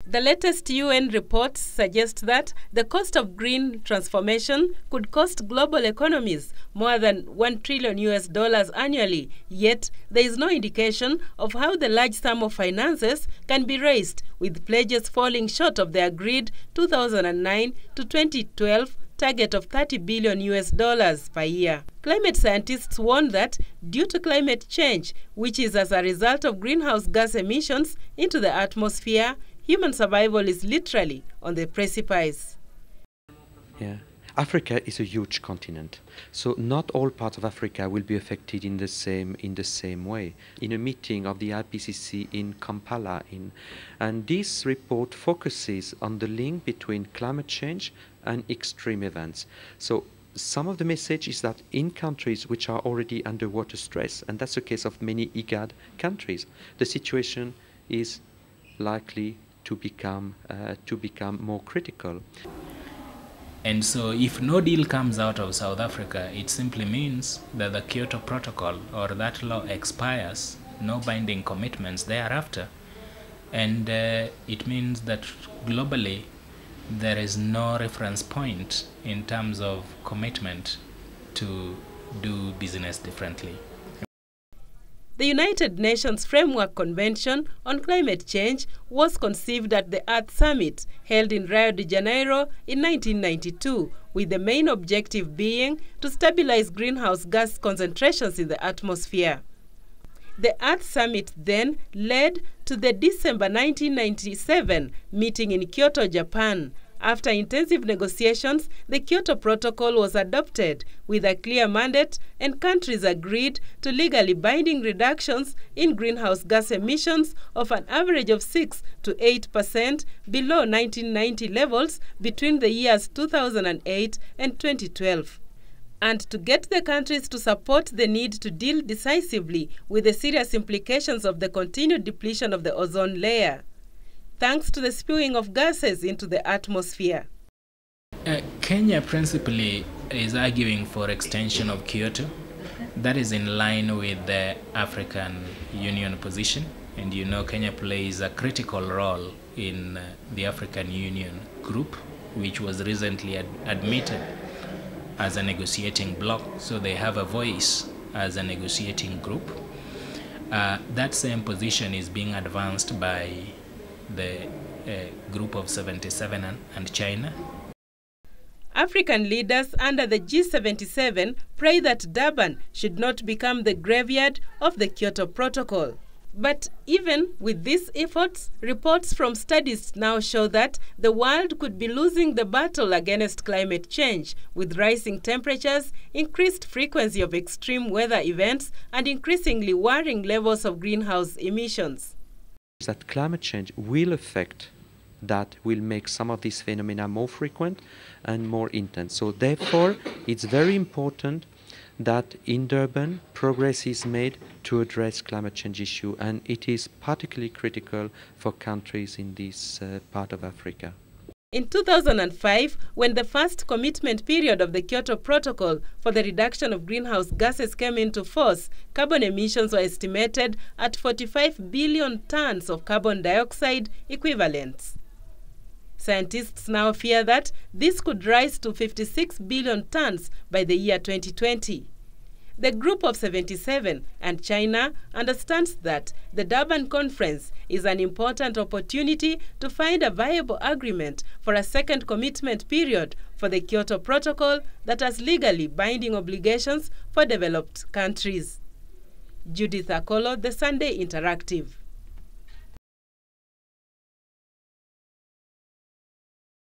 The latest UN report suggests that the cost of green transformation could cost global economies more than $1 trillion annually, yet there is no indication of how the large sum of finances can be raised, with pledges falling short of the agreed 2009 to 2012 target of $30 billion per year. Climate scientists warn that due to climate change, which is as a result of greenhouse gas emissions into the atmosphere, human survival is literally on the precipice. Yeah. Africa is a huge continent, so not all parts of Africa will be affected in the same way. In a meeting of the IPCC in Kampala, and this report focuses on the link between climate change and extreme events. So some of the message is that in countries which are already under water stress, and that's the case of many IGAD countries, the situation is likely to become more critical. And so if no deal comes out of South Africa, it simply means that the Kyoto Protocol or that law expires, no binding commitments thereafter. And it means that globally there is no reference point in terms of commitment to do business differently. The United Nations Framework Convention on Climate Change was conceived at the Earth Summit held in Rio de Janeiro in 1992, with the main objective being to stabilize greenhouse gas concentrations in the atmosphere. The Earth Summit then led to the December 1997 meeting in Kyoto, Japan. After intensive negotiations, the Kyoto Protocol was adopted with a clear mandate, and countries agreed to legally binding reductions in greenhouse gas emissions of an average of 6 to 8% below 1990 levels between the years 2008 and 2012. And to get the countries to support the need to deal decisively with the serious implications of the continued depletion of the ozone layer, thanks to the spewing of gases into the atmosphere. Kenya principally is arguing for extension of Kyoto. That is in line with the African Union position. And you know Kenya plays a critical role in the African Union group, which was recently admitted as a negotiating bloc. So they have a voice as a negotiating group. That same position is being advanced by the group of 77 and China. African leaders under the G77 pray that Durban should not become the graveyard of the Kyoto Protocol. But even with these efforts, reports from studies now show that the world could be losing the battle against climate change, with rising temperatures, increased frequency of extreme weather events, and increasingly worrying levels of greenhouse emissions. That climate change will make some of these phenomena more frequent and more intense. So therefore, it's very important that in Durban, progress is made to address climate change issue, and it is particularly critical for countries in this part of Africa. In 2005, when the first commitment period of the Kyoto Protocol for the reduction of greenhouse gases came into force, carbon emissions were estimated at 45 billion tons of carbon dioxide equivalents. Scientists now fear that this could rise to 56 billion tons by the year 2020. The Group of 77 and China understands that the Durban Conference is an important opportunity to find a viable agreement for a second commitment period for the Kyoto Protocol that has legally binding obligations for developed countries. Judith Akolo, The Sunday Interactive.